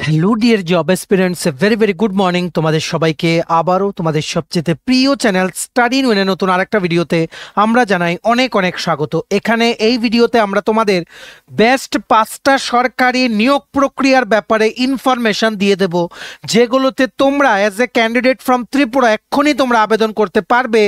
Hello dear job aspirants, very very good morning তোমাদের সবাইকে। আবারও তোমাদের সবচেয়ে প্রিয় চ্যানেল স্টাডি ইন ওয়েনে নতুন আরেকটা ভিডিওতে আমরা জানাই অনেক অনেক স্বাগত। এখানে এই ভিডিওতে আমরা তোমাদের বেস্ট 5টা সরকারি নিয়োগ প্রক্রিয়ার ব্যাপারে ইনফরমেশন দিয়ে দেব, যেগুলোতে তোমরা as a candidate from Tripura এক্ষুনি তোমরা আবেদন করতে পারবে।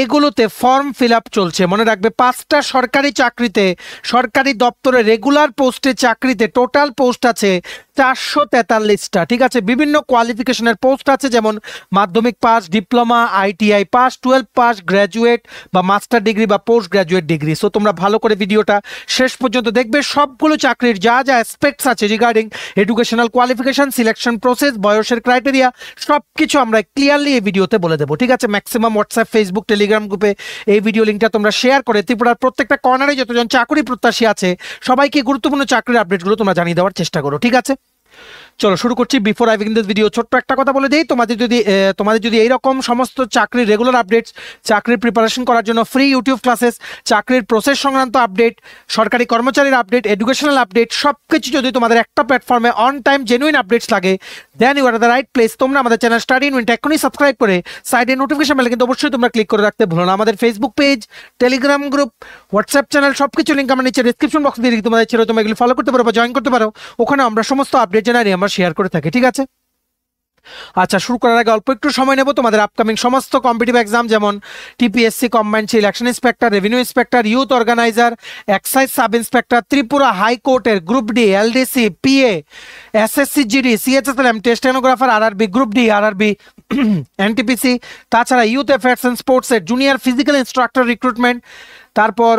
এগুলোতে ফর্ম ফিল আপ চলছে। মনে রাখবে, 5টা সরকারি চাকরিতে, সরকারি দপ্তরে রেগুলার পোস্টে চাকরিতে টোটাল পোস্ট আছে 443টা। ঠিক আছে, বিভিন্ন কোয়ালিফিকেশনের পোস্ট আছে, যেমন মাধ্যমিক pass, diploma, ITI pass, 12 pass, graduate বা মাস্টার ডিগ্রি বা পোস্ট গ্র্যাজুয়েট ডিগ্রি। সো তোমরা ভালো করে ভিডিওটা শেষ পর্যন্ত দেখবে। সবগুলো চাকরির যা যা অ্যাসপেক্টস আছে regarding educational qualification, selection process, বয়সের ক্রাইটেরিয়া, সব কিছু আমরা ক্লিয়ারলি এই ভিডিওতে বলে দেবো। ঠিক আছে, ম্যাক্সিমাম হোয়াটসঅ্যাপ, ফেসবুক, টেলিগ্রাম গ্রুপে এই ভিডিও লিঙ্কটা তোমরা শেয়ার করে ত্রিপুরার প্রত্যেকটা কর্নারে যতজন চাকরি প্রত্যাশী আছে সবাইকে গুরুত্বপূর্ণ চাকরির আপডেটগুলো তোমরা জানিয়ে দেওয়ার চেষ্টা করো। ঠিক আছে, চলো শুরু করছি। Before I begin this video, ছোট্ট একটা কথা বলে দিই, তোমাদের যদি এইরকম সমস্ত চাকরির রেগুলার আপডেটস, চাকরির প্রিপারেশন করার জন্য ফ্রি ইউটিউব ক্লাসেস, চাকরির প্রসেস সংক্রান্ত আপডেট, সরকারি কর্মচারীর আপডেট, এডুকেশনাল আপডেট, সব কিছু যদি তোমাদের একটা প্ল্যাটফর্মে অন টাইম জেনুইন আপডেটস লাগে, then you are the right place. তোমরা আমাদের চ্যানেল স্টাডি ইন ওয়েনটা এখনই সাবস্ক্রাইব করে সাইডে নোটিফিকেশন বেল কিন্তু অবশ্যই তোমরা ক্লিক করে রাখতে ভুলো না। আমাদের Facebook page, Telegram group, WhatsApp channel, সব কিছু লিঙ্ক আমরা নিচে ডিসক্রিপশন বক্স দিয়ে তোমাদের ছেড়ে তোমরা এগুলো ফলো করতে পারো বা জয়েন করতে পারো। ওখানে আমরা সমস্ত আপডেট জানাই আমরা শেয়ার করে থাকি। ঠিক আছে, আচ্ছা, শুরু করার আগে অল্প একটু সময় নেব। তোমাদের আপকামিং সমস্ত কম্পিটিটিভ এক্সাম, যেমন TPSC combined election inspector, revenue inspector, youth organiser, excise sub inspector, Tripura হাইকোর্টের group D, LDC, PA, SSC GD, সিএচএসএলএম, stenographer, RRB group D, RRB NTPC, তাছাড়া ইউথ অ্যাফেয়ার্স অ্যান্ড স্পোর্টসের জুনিয়র ফিজিক্যাল ইনস্ট্রাক্টর রিক্রুটমেন্ট, তারপর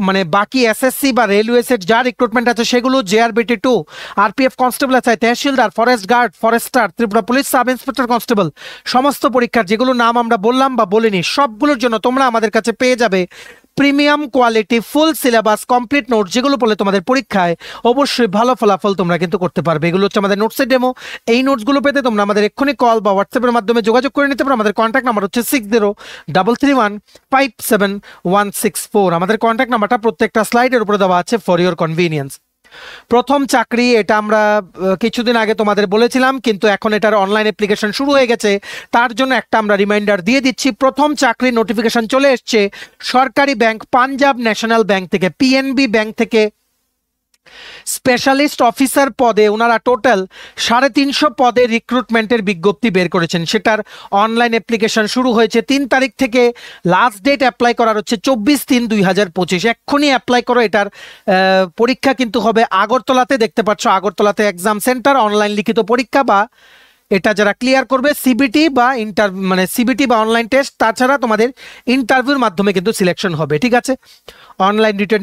মানে বাকি SSC বা রেলওয়েসের যা recruitment আছে সেগুলো, জেআরবিটি 2, আরপিএফ কনস্টেবল আছে, tehsildar, forest guard, forester, Tripura police sub inspector constable, সমস্ত পরীক্ষার যেগুলো নাম আমরা বললাম বা বলিনি সবগুলোর জন্য তোমরা আমাদের কাছে পেয়ে যাবে premium quality full syllabus complete note, যেগুলো বলে তোমাদের পরীক্ষায় অবশ্যই ভালো ফলাফল তোমরা কিন্তু করতে পারবে। এগুলো হচ্ছে আমাদের নোটসের ডেমো। এই নোটসগুলো পেতে তোমরা আমাদের এক্ষুনি কল বা হোয়াটসঅ্যাপের মাধ্যমে যোগাযোগ করে নিতে পারো। আমাদের কন্ট্যাক্ট নাম্বার হচ্ছে 6033157164। আমাদের কন্ট্যাক্ট নাম্বারটা প্রত্যেকটা স্লাইডের উপরে দেওয়া আছে ফর ইওর কনভিনিয়েন্স। প্রথম চাকরি, এটা আমরা কিছুদিন আগে তোমাদের বলেছিলাম, কিন্তু এখন এটার অনলাইন অ্যাপ্লিকেশন শুরু হয়ে গেছে, তার জন্য একটা আমরা রিমাইন্ডার দিয়ে দিচ্ছি। প্রথম চাকরি নোটিফিকেশন চলে এসছে সরকারি ব্যাংক, পাঞ্জাব ন্যাশনাল ব্যাংক থেকে, পিএনবি ব্যাংক থেকে স্পেশালিস্ট অফিসার পদে ওনারা টোটাল 350 পদের রিক্রুটমেন্টের বিজ্ঞপ্তি বের করেছেন। সেটার অনলাইন অ্যাপ্লিকেশন শুরু হয়েছে 3 তারিখ থেকে। লাস্ট ডেট অ্যাপ্লাই করার হচ্ছে 24/3/2025। এক্ষুনি অ্যাপ্লাই করো। এটার পরীক্ষা কিন্তু হবে আগরতলাতে, দেখতে পাচ্ছ আগরতলাতে এক্সাম সেন্টার, অনলাইন লিখিত পরীক্ষা, বা এটা যারা ক্লিয়ার করবে সিবিটি বা সিবিটি বা অনলাইন টেস্ট, তাছাড়া তোমাদের ইন্টারভিউর মাধ্যমে কিন্তু সিলেকশন হবে। ঠিক আছে, অনলাইন রিটেন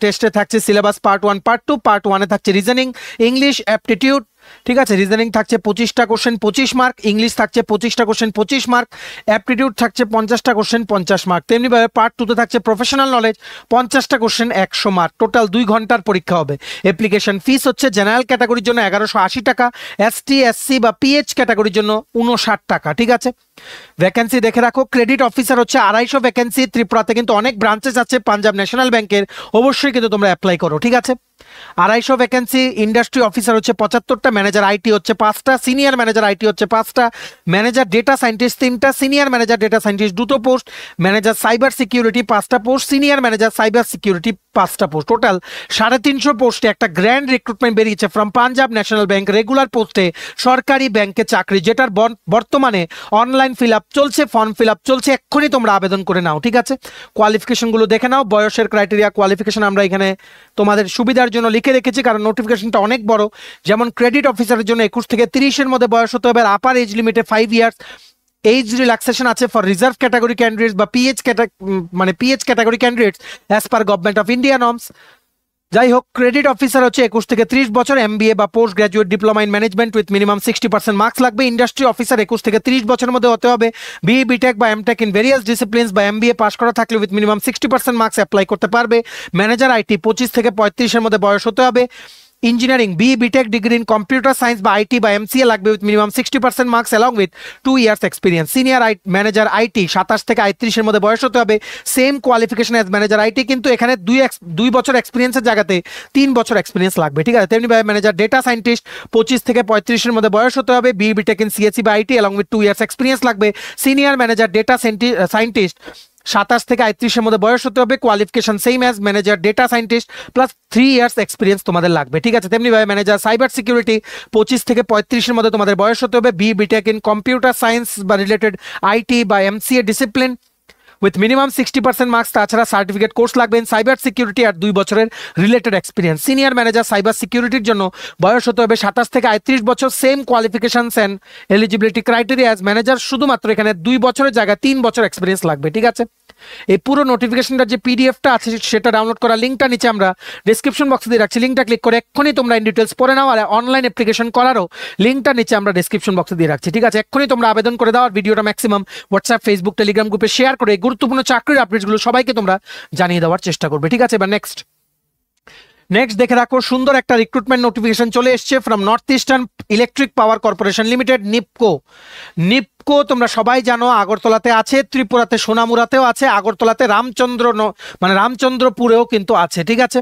টেস্টে থাকছে সিলেবাস পার্ট 1, পার্ট 2। পার্ট 1-এ থাকছে রিজনিং, ইংলিশ, অ্যাপটিটিউড। ঠিক আছে, রিজনিং থাকছে 25টা কোশ্চেন 25 মার্ক, ইংলিশ থাকছে 25টা কোশ্চেন 25 মার্ক, অ্যাপটিটিউড থাকছে 50টা কোশ্চেন 50 মার্ক। তেমনিভাবে পার্ট 2-তে থাকছে প্রফেশনাল নলেজ, 50টা কোশ্চেন 100 মার্ক। টোটাল 2 ঘন্টার পরীক্ষা হবে। অ্যাপ্লিকেশন ফিস হচ্ছে জেনারেল ক্যাটাগরির জন্য 1180 টাকা, এসটি, এসসি বা পিএইচ ক্যাটাগরির জন্য 59 টাকা। ঠিক আছে, ভ্যাকেন্সি দেখে রাখো। ক্রেডিট অফিসার হচ্ছে 250 ভ্যাকেন্সি। ত্রিপুরাতে কিন্তু অনেক ব্রাঞ্চেস আছে পাঞ্জাব ন্যাশনাল ব্যাংকের, অবশ্যই কিন্তু তোমরা অ্যাপ্লাই করো। ঠিক আছে, 250 ভ্যাকেন্সি। ইন্ডাস্ট্রি অফিসার হচ্ছে 75টা, ম্যানেজার আইটি হচ্ছে 5টা, সিনিয়র ম্যানেজার আইটি হচ্ছে 5টা, ম্যানেজার ডেটা সায়েন্টিস্ট 3টা, সিনিয়র ম্যানেজার ডেটা সায়েন্টিস্ট 2টো পোস্ট, ম্যানেজার সাইবার সিকিউরিটি 5টা post, senior manager cyber security 5টা পোস্ট। টোটাল 350 পোস্টে একটা গ্র্যান্ড রিক্রুটমেন্ট বেরিয়েছে from Punjab national bank, regular পোস্টে সরকারি ব্যাংকে চাকরি, যেটার বর্তমানে অনলাইন ফিল আপ চলছে, ফর্ম ফিল আপ চলছে। এক্ষুনি তোমরা আবেদন করে নাও। ঠিক আছে, কোয়ালিফিকেশনগুলো দেখে নাও। বয়সের ক্রাইটেরিয়া, কোয়ালিফিকেশন আমরা এখানে তোমাদের সুবিধার জন্য লিখে রেখেছি, কারণ নোটিফিকেশনটা অনেক বড়। যেমন ক্রেডিট অফিসারের জন্য 21 থেকে 30-এর মধ্যে বয়স হতে হবে, আপার এজ লিমিটে 5 ইয়ার্স। এজ রিল্যাক্সেশন আছে ফর রিজার্ভ ক্যাটাগরি ক্যান্ডিডেটস বা pH category candidates as per government of India norms. যাই হোক, ক্রেডিট অফিসার হচ্ছে 21 থেকে 30 বছর, এমবিএ বা post graduate diploma in management with minimum 60% marks লাগবে। ইন্ডাস্ট্রি অফিসার 21 থেকে 30 বছরের মধ্যে হতে হবে, বিএ, বিটেক বা এমটেক ইন ভেরিয়াস ডিসিপ্লিনস বা এমবিএ পাস করা থাকলে উইথ মিনিমাম 60% মার্কস অ্যাপ্লাই করতে পারবে। ম্যানেজার আইটি 25 থেকে 35-এর মধ্যে বয়স হতে হবে। Engineering B BTech degree in computer science বা আইটি বা এমসিএ লাগবে with minimum 60% marks along with 2 years experience. Senior manager IT 27 থেকে 38-এর মধ্যে বয়স হতে হবে, same qualification as manager IT, কিন্তু এখানে 2 বছর এক্সপিরিয়েন্সের জায়গাতে 3 বছর এক্সপিরিয়েন্স লাগবে, ঠিক আছে। তেমনি ভাবে ম্যানেজার ডেটা সায়েন্টিস্ট 25 থেকে 35-এর মধ্যে বয়স হতে হবে, বি বিটেক ইন সিএসসি বা IT along with 2 years experience লাগবে। সিনিয়র ম্যানেজার ডেটা সায়েন্টিস্ট 27 থেকে 38-এর মধ্যে বয়স হতে হবে, qualification same as manager data scientist plus 3 years experience তোমাদের লাগবে, ঠিক আছে। তেমনি ভাবে ম্যানেজার সাইবার সিকিউরিটি 25 থেকে 35-এর মধ্যে তোমাদের বয়স হতে হবে, B BTech in computer science বা রিলেটেড আইটি বা MCA discipline with minimum 60% marks, তাছাড়া সার্টিফিকেট কোর্স লাগবে সাইবার সিকিউরিটি আর 2 বছরের related experience. Senior manager cyber সিকিউরিটির জন্য বয়স হতে হবে 27 থেকে 38 বছর, same qualifications and eligibility criteria as manager, শুধুমাত্র এখানে 2 বছরের জায়গায় 3 বছর এক্সপিরিয়েন্স লাগবে, ঠিক আছে। এই পুরো নোটিফিকেশনটা যে পিডিএফটা আছে সেটা ডাউনলোড করার লিঙ্কটা নিচে আমরা ডেসক্রিপশন বক্সে দিয়ে রাখছি, লিঙ্কটা ক্লিক করে এক্ষুনি তোমরা ইন ডিটেলস পড়ে নাও, আর অনলাইন অ্যাপ্লিকেশন করারও লিঙ্কটা নিচে আমরা ডেসক্রিপশন বক্সে দিয়ে রাখছি, ঠিক আছে। এক্ষুনি তোমরা আবেদন করে দাও, আর ভিডিওটা ম্যাক্সিমাম হোয়াটসঅ্যাপ, ফেসবুক, টেলিগ্রাম গ্রুপে শেয়ার করে গুরুত্বপূর্ণ চাকরির আপডেটসগুলো সবাইকে তোমরা জানিয়ে দেওয়ার চেষ্টা করবে, ঠিক আছে। এবার নেক্সট দেখে রাখো, সুন্দর একটা রিক্রুটমেন্ট নোটিফিকেশন চলে এসছে from north eastern electric power corporation limited, NEEPCO তোমরা সবাই জানো আগরতলাতে আছে, ত্রিপুরাতে সোনামুড়াতেও আছে, আগরতলাতে রামচন্দ্রপুরেও কিন্তু আছে, ঠিক আছে।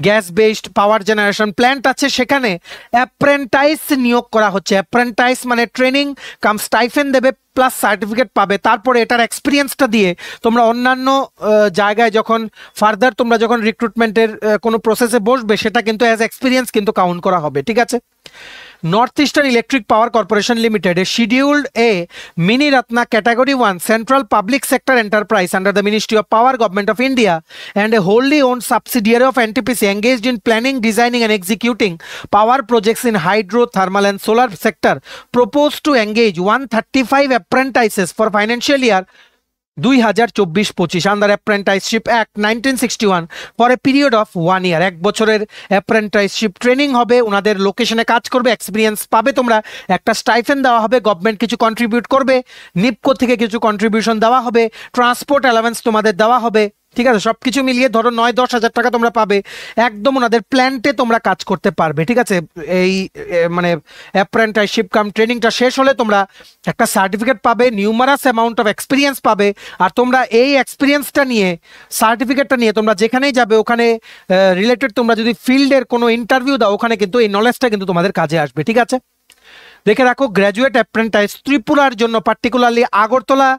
গ্যাস বেসড পাওয়ার জেনারেশন প্ল্যান্ট আছে, সেখানে অ্যাপ্রেন্টাইস নিয়োগ করা হচ্ছে। অ্যাপ্রেন্টাইস মানে ট্রেনিং কাম স্টাইফেন দেবে প্লাস সার্টিফিকেট পাবে, তারপরে এটার এক্সপিরিয়েন্সটা দিয়ে তোমরা অন্যান্য জায়গায় যখন ফার্দার তোমরা যখন রিক্রুটমেন্টের কোনো প্রসেসে বসবে সেটা কিন্তু অ্যাজ এক্সপিরিয়েন্স কিন্তু কাউন্ট করা হবে, ঠিক আছে। North Eastern Electric Power Corporation Limited is scheduled a Mini Ratna Category 1 Central Public Sector Enterprise under the Ministry of Power, Government of India, and a wholly owned subsidiary of NTPC engaged in planning, designing and executing power projects in hydro, thermal and solar sector, proposed to engage 135 apprentices for financial year 2024-25 under apprenticeship act 1961 for a period of 1 year. 1 বছরের অ্যাপ্রেন্টাইসশিপ training হবে, ওনাদের লোকেশনে কাজ করবে, experience পাবে তোমরা, একটা stipend দেওয়া হবে, গভর্নমেন্ট কিছু কন্ট্রিবিউট করবে, নিপকো থেকে কিছু কন্ট্রিবিউশন দেওয়া হবে, ট্রান্সপোর্ট অ্যালাওয়েন্স তোমাদের দেওয়া হবে, ঠিক আছে। সবকিছু মিলিয়ে ধরো 9-10 হাজার টাকা তোমরা পাবে, একদম ওনাদের প্ল্যান্টে তোমরা কাজ করতে পারবে, ঠিক আছে। এই মানে অ্যাপ্রেন্টাইসশিপ কাম ট্রেনিংটা শেষ হলে তোমরা একটা সার্টিফিকেট পাবে, নিউমারাস অ্যামাউন্ট অফ এক্সপিরিয়েন্স পাবে, আর তোমরা এই এক্সপিরিয়েন্সটা নিয়ে সার্টিফিকেটটা নিয়ে তোমরা যেখানেই যাবে ওখানে রিলেটেড তোমরা যদি ফিল্ডের কোনো ইন্টারভিউ দাও ওখানে কিন্তু এই নলেজটা কিন্তু তোমাদের কাজে আসবে, ঠিক আছে। দেখে রাখো, গ্র্যাজুয়েট অ্যাপ্রেন্টাইজ ত্রিপুরার জন্য particularly Agartala,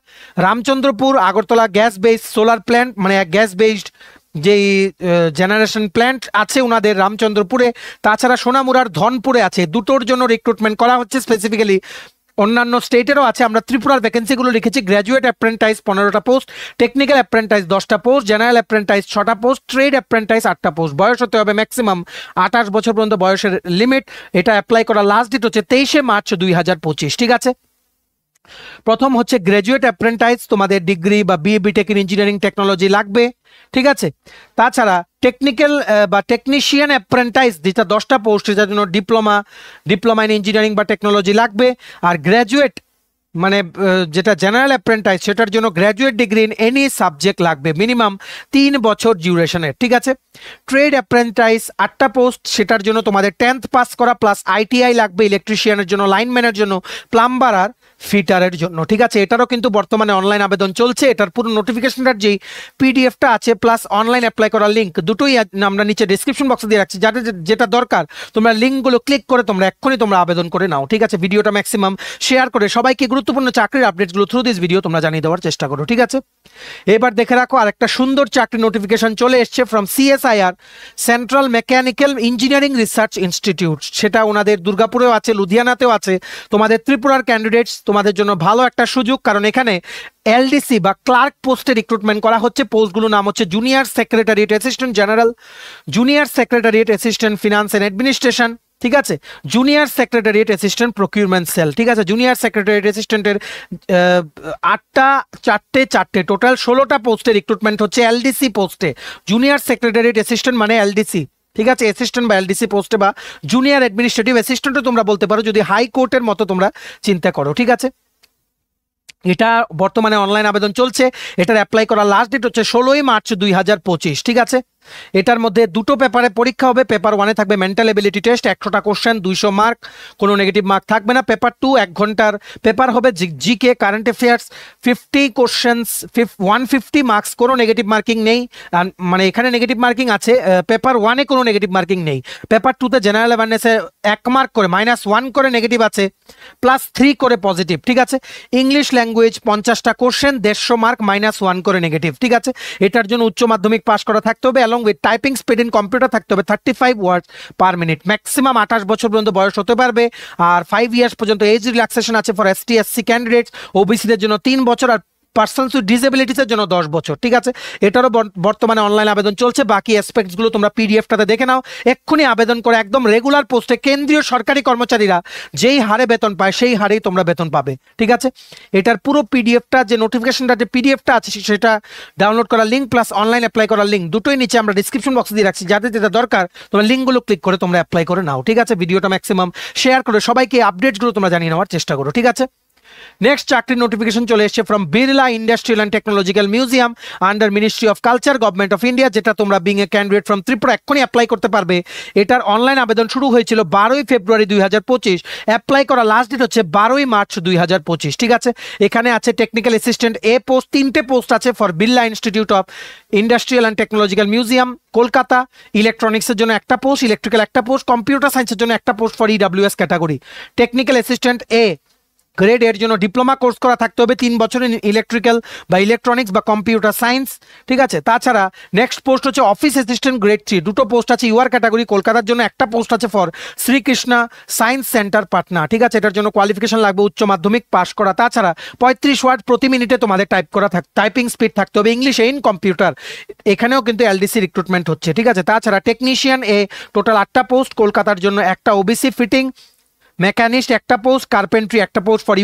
Ramchandrapur, Agartala gas based solar plant মানে গ্যাস বেসড যেই জেনারেশন প্ল্যান্ট আছে ওনাদের রামচন্দ্রপুরে, তাছাড়া সোনামুড়ার ধনপুরে আছে, দুটোর জন্য রিক্রুটমেন্ট করা হচ্ছে স্পেসিফিক্যালি। অন্যান্য স্টেটেরও আছে, আমরা ত্রিপুরার ভ্যাকেন্সিগুলো লিখেছি। গ্র্যাজুয়েট অ্যাপ্রেন্টাইজ 15টা পোস্ট, টেকনিক্যাল অ্যাপ্রেন্টাইজ 10টা পোস্ট, জেনারেল অ্যাপ্রেন্টাইজ 6টা পোস্ট, ট্রেড অ্যাপ্রেন্টাইজ 8টা পোস্ট। বয়স হতে হবে ম্যাক্সিমাম 28 বছর পর্যন্ত বয়সের লিমিট। এটা অ্যাপ্লাই করার লাস্ট ডেট হচ্ছে 23শে মার্চ 2025, ঠিক আছে। প্রথম হচ্ছে গ্র্যাজুয়েট অ্যাপ্রেন্টাইজ, তোমাদের ডিগ্রি বা BA BTech in engineering technology লাগবে, ঠিক আছে। তাছাড়া টেকনিক্যাল বা টেকনিশিয়ান অ্যাপ্রেন্টাইজ যেটা 10টা পোস্ট, এটার জন্য ডিপ্লোমা ইন ইঞ্জিনিয়ারিং বা টেকনোলজি লাগবে। আর গ্র্যাজুয়েট মানে যেটা জেনারেল অ্যাপ্রেন্টাইজ সেটার জন্য graduate degree in any subject লাগবে, মিনিমাম 3 বছর ডিউরেশনের, ঠিক আছে। ট্রেড অ্যাপ্রেন্টাইজ 8টা পোস্ট, সেটার জন্য তোমাদের 10th পাস করা প্লাস আইটিআই লাগবে, ইলেকট্রিশিয়ানের জন্য, লাইনম্যানের জন্য, প্লাম্বার আর ফিটারের জন্য, ঠিক আছে। এটারও কিন্তু বর্তমানে অনলাইন আবেদন চলছে। এটার পুরো নোটিফিকেশনটার যেই পিডিএফটা আছে প্লাস অনলাইন অ্যাপ্লাই করার লিঙ্ক দুটোই আমরা নিচে ডিসক্রিপশন বক্সে দিয়ে রাখছি, যাদের যেটা দরকার তোমরা লিঙ্কগুলো ক্লিক করে তোমরা এক্ষুনি তোমরা আবেদন করে নাও, ঠিক আছে। ভিডিওটা ম্যাক্সিমাম শেয়ার করে সবাইকে গুরুত্বপূর্ণ চাকরির আপডেটসগুলো থ্রু দিস ভিডিও তোমরা জানিয়ে দেওয়ার চেষ্টা করো, ঠিক আছে। এবার দেখে রাখো, আর একটা সুন্দর চাকরি নোটিফিকেশন চলে এসছে from CSIR, central mechanical engineering research institute. সেটা ওনাদের দুর্গাপুরেও আছে, লুধিয়ানাতেও আছে। তোমাদের ত্রিপুরার ক্যান্ডিডেটস, তোমাদের জন্য ভালো একটা সুযোগ, কারণ এখানে এলডিসি বা ক্লার্ক পোস্টে রিক্রুটমেন্ট করা হচ্ছে। পোস্টগুলোর নাম হচ্ছে junior secretariat assistant general, junior secretariat assistant finance and administration, ঠিক আছে, junior secretariat assistant procurement cell, ঠিক আছে। জুনিয়র সেক্রেটারিয়েট অ্যাসিস্ট্যান্টের 8টা 4টে টোটাল 16টা পোস্টে রিক্রুটমেন্ট হচ্ছে এলডিসি পোস্টে। জুনিয়র সেক্রেটারিয়েট অ্যাসিস্ট্যান্ট মানে এলডিসি, ঠিক আছে, অ্যাসিস্ট্যান্ট বা এলডিসি পোস্টে, বা জুনিয়র অ্যাডমিনিস্ট্রেটিভ অ্যাসিস্ট্যান্টও তোমরা বলতে পারো যদি হাইকোর্টের মতো তোমরা চিন্তা করো, ঠিক আছে। এটা বর্তমানে অনলাইন আবেদন চলছে। এটার অ্যাপ্লাই করার লাস্ট ডেট হচ্ছে 16ই মার্চ 2025, ঠিক আছে। এটার মধ্যে দুটো পেপারে পরীক্ষা হবে। পেপার 1-এ থাকবে মেন্টাল এবিলিটি টেস্ট, 100টা কোশ্চেন, 200 মার্ক, কোনো নেগেটিভ মার্ক থাকবে না। পেপার 2 1 ঘন্টার পেপার হবে, GK current affairs, 50 questions, 150 marks, কোনো নেগেটিভ মার্কিং নেই। মানে এখানে নেগেটিভ মার্কিং আছে, পেপার 1-এ কোনো নেগেটিভ মার্কিং নেই। পেপার 2-তে জেনারেল অ্যাওয়ারনেসে 1 মার্ক করে, -1 করে নেগেটিভ আছে, +3 করে পজিটিভ, ঠিক আছে। ইংলিশ ল্যাঙ্গুয়েজ 50টা কোশ্চেন, 150 মার্ক, -1 করে নেগেটিভ, ঠিক আছে। এটার জন্য উচ্চ মাধ্যমিক পাস করা থাকতে হবে, along with typing speed in computer থাকতে হবে 35 ওয়ার্ডস পার মিনিট। ম্যাক্সিমাম 28 বছর পর্যন্ত বয়স হতে পারবে, আর 5 ইয়ার্স পর্যন্ত এজ রিল্যাক্সেশন আছে ফর এসটি এসসি ক্যান্ডিডেটস, ওবিসিদের জন্য 3 বছর, আর পার্সনস উইথ ডিসেবিলিটিসের জন্য 10 বছর, ঠিক আছে। এটারও বর্তমানে অনলাইন আবেদন চলছে। বাকি অ্যাসপেক্টসগুলো তোমরা পিডিএফটাতে দেখে নাও। এক্ষুনি আবেদন করে একদম রেগুলার পোস্টে কেন্দ্রীয় সরকারি কর্মচারীরা যেই হারে বেতন পায় সেই হারেই তোমরা বেতন পাবে, ঠিক আছে। এটার পুরো পিডিএফটা, যে নোটিফিকেশনটা, যে পিডিএফটা আছে সেটা ডাউনলোড করার লিঙ্ক প্লাস অনলাইন অ্যাপ্লাই করার লিঙ্ক দুটোই নিচে আমরা ডিসক্রিপশন বক্সে দিয়ে রাখছি। যাদের যেটা দরকার তোমরা লিঙ্কগুলো ক্লিক করে তোমরা অ্যাপ্লাই করে নাও, ঠিক আছে। ভিডিওটা ম্যাক্সিমাম শেয়ার করে সবাইকে আপডেটসগুলো তোমরা জানিয়ে নেওয়ার চেষ্টা করো, ঠিক আছে। নেক্সট চাকরির নোটিফিকেশন চলে এসেছে from Birla industrial and technological museum under ministry of culture, government of India, যেটা তোমরা being a candidate from Tripura এক্ষুনি অ্যাপ্লাই করতে পারবে। এটার অনলাইন আবেদন শুরু হয়েছিল 12ই ফেব্রুয়ারি 2025, অ্যাপ্লাই করা লাস্ট ডেট হচ্ছে 12ই মার্চ 2025, ঠিক আছে। এখানে আছে টেকনিক্যাল অ্যাসিস্ট্যান্ট এ পোস্ট, 3টে পোস্ট আছে for Birla institute of industrial and technological museum Kolkata, ইলেকট্রনিক্সের জন্য একটা পোস্ট, ইলেকট্রিক্যাল একটা পোস্ট, কম্পিউটার সায়েন্সের জন্য একটা post for EWS category. Technical assistant A grade এর জন্য ডিপ্লোমা কোর্স করা থাকতে হবে 3 বছরের ইলেকট্রিক্যাল বা ইলেকট্রনিক্স বা কম্পিউটার সায়েন্স, ঠিক আছে। তাছাড়া নেক্সট পোস্ট হচ্ছে অফিস অ্যাসিস্ট্যান্ট গ্রেড 3, দুটো পোস্ট আছে ইউআর ক্যাটাগরি। কলকাতার জন্য একটা পোস্ট আছে for Shri Krishna science centre Patna, ঠিক আছে। এটার জন্য কোয়ালিফিকেশন লাগবে উচ্চ মাধ্যমিক পাস করা। তাছাড়া 35 ওয়ার্ড প্রতি মিনিটে তোমাদের টাইপিং স্পিড থাকতে হবে, ইংলিশ ইন কম্পিউটার। এখানেও কিন্তু এলডিসি রিক্রুটমেন্ট হচ্ছে, ঠিক আছে। তাছাড়া টেকনিশিয়ান এ টোটাল 8টা পোস্ট, কলকাতার জন্য একটা ওবিসি ফিটিং, মেকানিস্ট একটা পোস্ট, কার্পেন্ট্রি একটা post for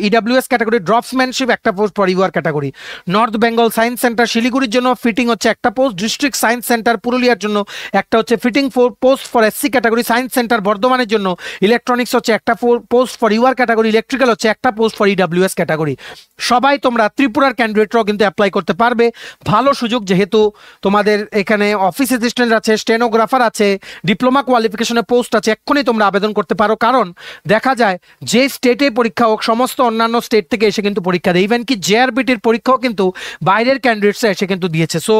EWS category, draughtsmanship একটা post for UR category. North Bengal science centre শিলিগুড়ির জন্য ফিটিং হচ্ছে একটা পোস্ট, ডিস্ট্রিক্ট সায়েন্স সেন্টার পুরুলিয়ার জন্য একটা হচ্ছে fitting post for SC category, science centre বর্ধমানের জন্য ইলেকট্রনিক্স হচ্ছে একটা post for UR category, electrical হচ্ছে একটা পোস্ট ফর ইডাব্লিউএস ক্যাটাগরি। সবাই তোমরা ত্রিপুরার ক্যান্ডিডেটরাও কিন্তু অ্যাপ্লাই করতে পারবে, ভালো সুযোগ, যেহেতু তোমাদের এখানে অফিস অ্যাসিস্ট্যান্ট আছে, স্টেনোগ্রাফার আছে, ডিপ্লোমা কোয়ালিফিকেশনের পোস্ট আছে। এক্ষুনি তোমরা আবেদন করতে পারো, কারণ দেখা যায় যে স্টেটে পরীক্ষা হোক সমস্ত অন্যান্য স্টেট থেকে এসে কিন্তু পরীক্ষা দেয়। ইভেন কি জেআরবিটির পরীক্ষাও কিন্তু বাইরের ক্যান্ডিডেটসরা এসে কিন্তু দিয়েছে। সো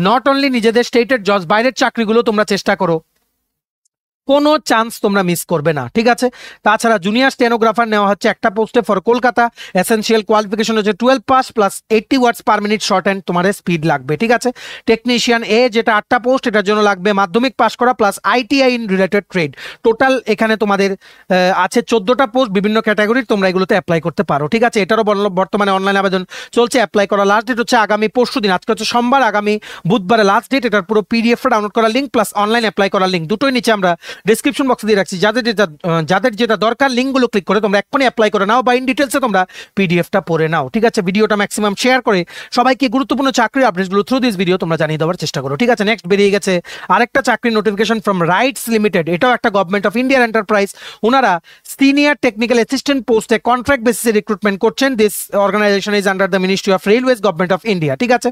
নট অনলি নিজেদের স্টেটের জজ, বাইরের চাকরিগুলো তোমরা চেষ্টা করো, কোনো চান্স তোমরা মিস করবে না, ঠিক আছে। তাছাড়া জুনিয়র স্টেনোগ্রাফার নেওয়া হচ্ছে একটা পোস্টে ফর কলকাতা, এসেনশিয়াল কোয়ালিফিকেশন হচ্ছে 12 পাস প্লাস 80 ওয়ার্ডস পার মিনিট শর্ট হ্যান্ড তোমাদের স্পিড লাগবে, ঠিক আছে। টেকনিশিয়ান এ যেটা 8টা পোস্ট, এটার জন্য লাগবে মাধ্যমিক পাস করা plus ITI in related trade. Total এখানে তোমাদের আছে 14টা পোস্ট বিভিন্ন ক্যাটাগরির, তোমরা এগুলোতে অ্যাপ্লাই করতে পারো, ঠিক আছে। এটারও বর্তমানে অনলাইন আবেদন চলছে। অ্যাপ্লাই করা লাস্ট ডেট হচ্ছে আগামী পরশু দিন, আজকে হচ্ছে সোমবার, আগামী বুধবারে লাস্ট ডেট। এটার পুরো পিডিএফটা ডাউনলোড করার লিঙ্ক প্লাস অনলাইন অ্যাপ্লাই করার লিঙ্ক দুটোই নিচে আমরা ডিসক্রিপশন বক্সে দিয়ে রাখছি। যাদের যেটা দরকার লিঙ্কগুলো ক্লিক করে তোমরা এক্ষুনি অ্যাপ্লাই করে নাও বা ইন ডিটেলসে তোমরা পিডিএফটা পড়ে নাও, ঠিক আছে। ভিডিওটা ম্যাক্সিমাম শেয়ার করে সবাইকে গুরুত্বপূর্ণ চাকরির আপডেটগুলো থ্রু দিস ভিডিও তোমরা জানিয়ে দেওয়ার চেষ্টা করো, ঠিক আছে। নেক্সট বেরিয়ে গেছে আরেকটা চাকরির নোটিফিকেশন ফ্রম রাইটস লিমিটেড, এটাও একটা গভর্নমেন্ট অফ ইন্ডিয়ার এন্টারপ্রাইজ। ওনারা সিনিয়র টেকনিক্যাল অ্যাসিস্ট্যান্ট পোস্টে কন্ট্রাক্ট বেসিসে রিক্রুটমেন্ট করছেন। This organisation is under the ministry of railways, government of India, ঠিক আছে।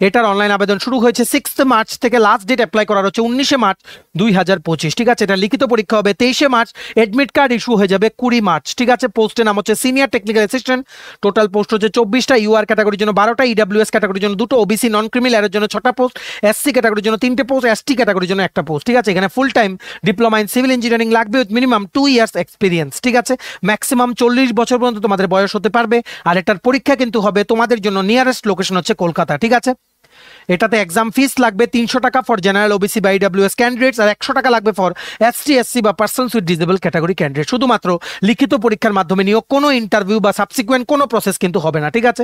এটার অনলাইন আবেদন শুরু হয়েছে 6 মার্চ থেকে, লাস্ট ডেট অ্যাপ্লাই করার হচ্ছে 19 মার্চ 2025, ঠিক আছে। এটা লিখিত পরীক্ষা হবে 23 মার্চ, এডমিট কার্ড ইস্যু হয়ে যাবে 20 মার্চ, ঠিক আছে। পোস্টের নাম হচ্ছে senior technical assistant, total post হচ্ছে 24টা, ইউআর ক্যাটাগরির জন্য 12টা, ইডাব্লিউএস ক্যাটাগরির জন্য 2টো, ওবিসি নন ক্রিমিনাল এর জন্য 6টা পোস্ট, এসসি ক্যাটাগরির জন্য 3টে পোস্ট, এসটি ক্যাটাগরির জন্য একটা পোস্ট, ঠিক আছে। এখানে full time diploma in civil engineering লাগবে উইথ মিনিমাম 2 ইয়ার্স এক্সপিরিয়েন্স, ঠিক আছে। ম্যাক্সিমাম 40 বছর পর্যন্ত তোমাদের বয়স হতে পারবে। আর এটার পরীক্ষা কিন্তু হবে তোমাদের জন্য নিয়ারেস্ট লোকেশন হচ্ছে কলকাতা, ঠিক আছে। এটাতে এক্সাম ফিস লাগবে 300 টাকা ফর জেনারেল ওবিসি বা ইডাব্লিউএস ক্যান্ডিডেটস, আর 100 টাকা লাগবে ফর এসটি এসসি বা persons with disable category candidate. শুধুমাত্র লিখিত পরীক্ষার মাধ্যমে নিয়োগ, কোনো ইন্টারভিউ বা সাবসিকুয়েন্ট কোনো প্রসেস কিন্তু হবে না, ঠিক আছে।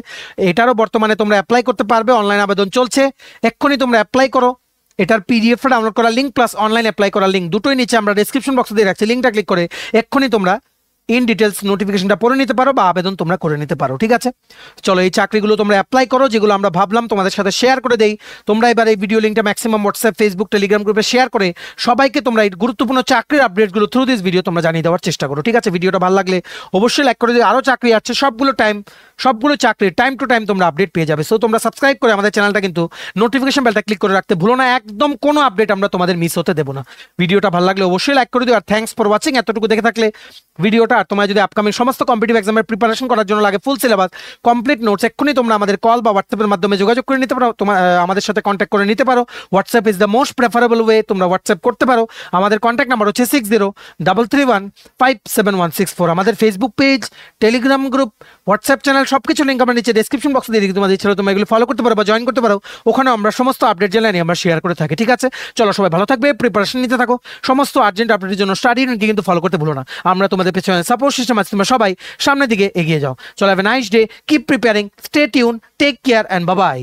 এটারও বর্তমানে তোমরা অ্যাপ্লাই করতে পারবে, অনলাইন আবেদন চলছে, এক্ষুনি তোমরা অ্যাপ্লাই করো। এটার পিডিএফটা ডাউনলোড করার লিঙ্ক প্লাস অনলাইন অ্যাপ্লাই করার লিঙ্ক দুটোই নিচে আমরা ডেসক্রিপশন বক্সে দিয়ে রাখছি, লিঙ্কটা ক্লিক করে এক্ষুনি তোমরা ইন ডিটেলস নোটিফিকেশনটা পড়ে নিতে পারো বা আবেদন তোমরা করে নিতে পারো। ঠিক আছে, চলো এই চাকরিগুলো তোমরা অ্যাপ্লাই করো, যেগুলো আমরা ভাবলাম তোমাদের সাথে শেয়ার করে দেই। তোমরা এবার এই ভিডিও লিঙ্কটা ম্যাক্সিমাম হোয়াটসঅ্যাপ, ফেসবুক, টেলিগ্রাম গ্রুপে শেয়ার করে সবাইকে তোমরা এই গুরুত্বপূর্ণ চাকরির আপডেটগুলো থ্রু দিস ভিডিও তোমরা জানিয়ে দেওয়ার চেষ্টা করো। ঠিক আছে, ভিডিওটা ভালো লাগলে অবশ্যই লাইক করে দিও। আরও চাকরি আছে, সবগুলো চাকরির টাইম টু টাইম তোমরা আপডেট পেয়ে যাবে। সো তোমরা সাবস্ক্রাইব করে আমাদের চ্যানেলটা কিন্তু নোটিফিকেশন বেলটা ক্লিক করে রাখতে ভুলো না, একদম কোনো আপডেট আমরা তোমাদের মিস হতে দেবো না। ভিডিওটা ভালো লাগলে অবশ্যই লাইক করে দিও। আর থ্যাঙ্কস ফর ওয়াচিং এতটুকু দেখে থাকলে ভিডিওটা। আর তোমরা যদি আপকামিং সমস্ত কম্পিটিটিভ এক্সামের প্রিপারেশন করার জন্য লাগে ফুল সিলেবাস, কমপ্লিট নোটস, এক্ষুনি তোমরা আমাদের কল বা হোয়াটসঅ্যাপের মাধ্যমে যোগাযোগ করে নিতে পারো। তোমার আমাদের সাথে কন্ট্যাক্ট করে নিতে পারো। WhatsApp is the most preferable way, তোমরা হোয়াটসঅ্যাপ করতে পারো। আমাদের কন্ট্যাক্ট নাম্বার হচ্ছে 6033157164। আমাদের Facebook page, Telegram group, WhatsApp channel সবকিছু লিঙ্ক আমরা নিচে ডেসক্রিপশন বক্সে দিয়ে দিই। তোমাদের ইচ্ছা হলে তোমরা এগুলো ফলো করতে পারো বা জয়েন করতে পারো। ওখানে আমরা সমস্ত আপডেট জানাই আমরা শেয়ার করে থাকি। ঠিক আছে, চলো সবাই ভালো থাকবে, প্রিপারেশন নিতে থাকো। সমস্ত আর্জেন্ট আপডেটের জন্য স্টাডি ইউনিটকে কিন্তু ফলো করতে ভুলো না। আমরা তোমাদের পেছনে সাপোর্ট সিস্টেম আছে, তোমরা সবাই সামনের দিকে এগিয়ে যাও। চলো, have a nice day, keep preparing, stay tune, take care and bye by.